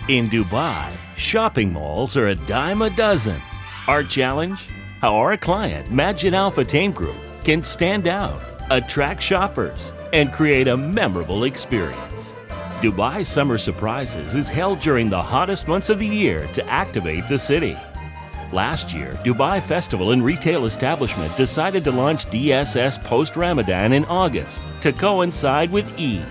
In Dubai, shopping malls are a dime a dozen. Our challenge? How our client, Majid Al Futtaim Group, can stand out, attract shoppers, and create a memorable experience. Dubai Summer Surprises is held during the hottest months of the year to activate the city. Last year, Dubai Festival and Retail Establishment decided to launch DSS post-Ramadan in August to coincide with Eid.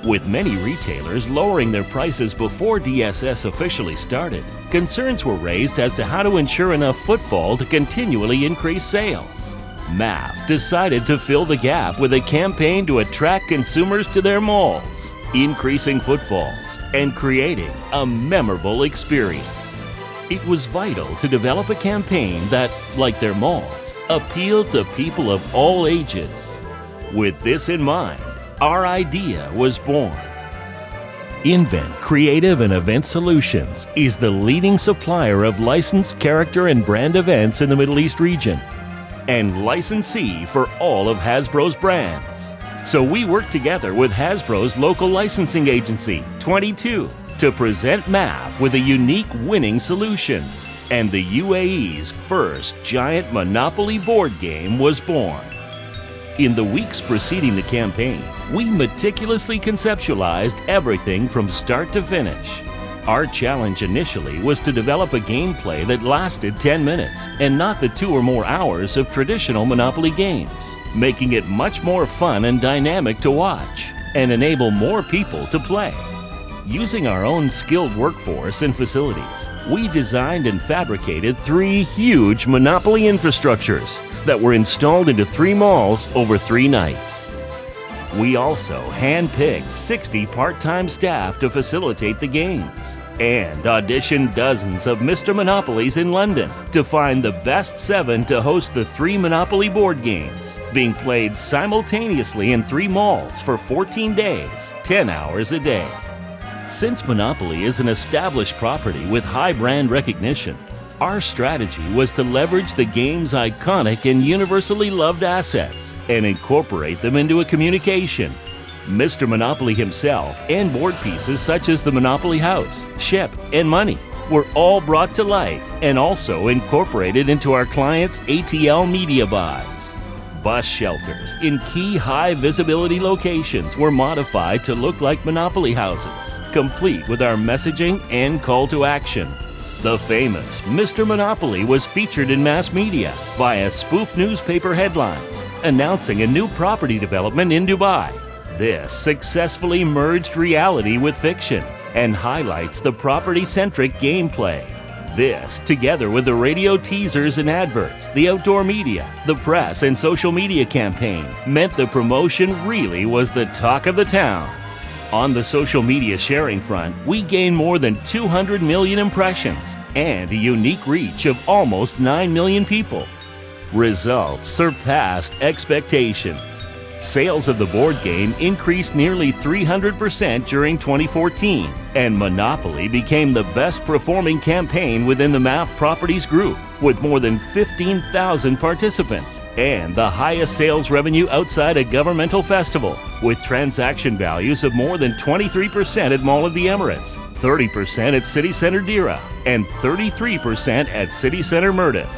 With many retailers lowering their prices before DSS officially started, concerns were raised as to how to ensure enough footfall to continually increase sales. MAF decided to fill the gap with a campaign to attract consumers to their malls, increasing footfalls and creating a memorable experience. It was vital to develop a campaign that, like their malls, appealed to people of all ages. With this in mind, our idea was born. Invent Creative and Event Solutions is the leading supplier of licensed character and brand events in the Middle East region and licensee for all of Hasbro's brands. So we work together with Hasbro's local licensing agency, 22, to present MAF with a unique winning solution. And the UAE's first giant Monopoly board game was born. In the weeks preceding the campaign, we meticulously conceptualized everything from start to finish. Our challenge initially was to develop a gameplay that lasted 10 minutes and not the 2 or more hours of traditional Monopoly games, making it much more fun and dynamic to watch and enable more people to play. Using our own skilled workforce and facilities, we designed and fabricated 3 huge Monopoly infrastructures that were installed into 3 malls over 3 nights. We also hand-picked 60 part-time staff to facilitate the games and auditioned dozens of Mr. Monopolies in London to find the best 7 to host the 3 Monopoly board games, being played simultaneously in 3 malls for 14 days, 10 hours a day. Since Monopoly is an established property with high brand recognition, our strategy was to leverage the game's iconic and universally loved assets and incorporate them into a communication. Mr. Monopoly himself and board pieces such as the Monopoly House, Ship, and Money were all brought to life and also incorporated into our clients' ATL media buys. Bus shelters in key high-visibility locations were modified to look like Monopoly houses, complete with our messaging and call to action. The famous Mr. Monopoly was featured in mass media via spoof newspaper headlines announcing a new property development in Dubai. This successfully merged reality with fiction and highlights the property-centric gameplay. This, together with the radio teasers and adverts, the outdoor media, the press and social media campaign, meant the promotion really was the talk of the town. On the social media sharing front, we gained more than 200 million impressions and a unique reach of almost 9 million people. Results surpassed expectations. Sales of the board game increased nearly 300% during 2014, and Monopoly became the best performing campaign within the MAF Properties Group, with more than 15,000 participants, and the highest sales revenue outside a governmental festival, with transaction values of more than 23% at Mall of the Emirates, 30% at City Center Dira, and 33% at City Center Mirdif.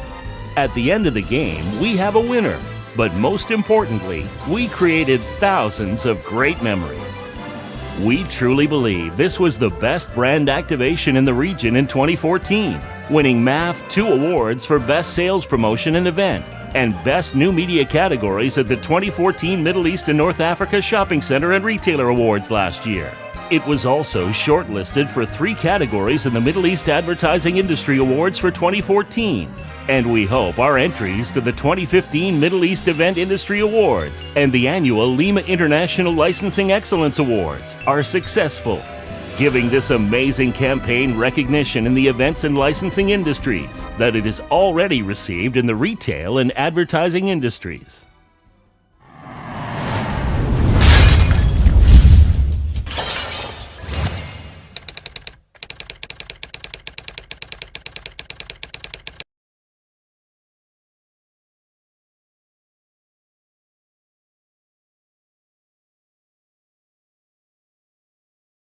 At the end of the game, we have a winner. But most importantly, we created thousands of great memories. We truly believe this was the best brand activation in the region in 2014, winning MAF 2 awards for Best Sales Promotion and Event and Best New Media categories at the 2014 Middle East and North Africa Shopping Center and Retailer Awards last year. It was also shortlisted for 3 categories in the Middle East Advertising Industry Awards for 2014. And we hope our entries to the 2015 Middle East Event Industry Awards and the annual Lima International Licensing Excellence Awards are successful, giving this amazing campaign recognition in the events and licensing industries that it has already received in the retail and advertising industries.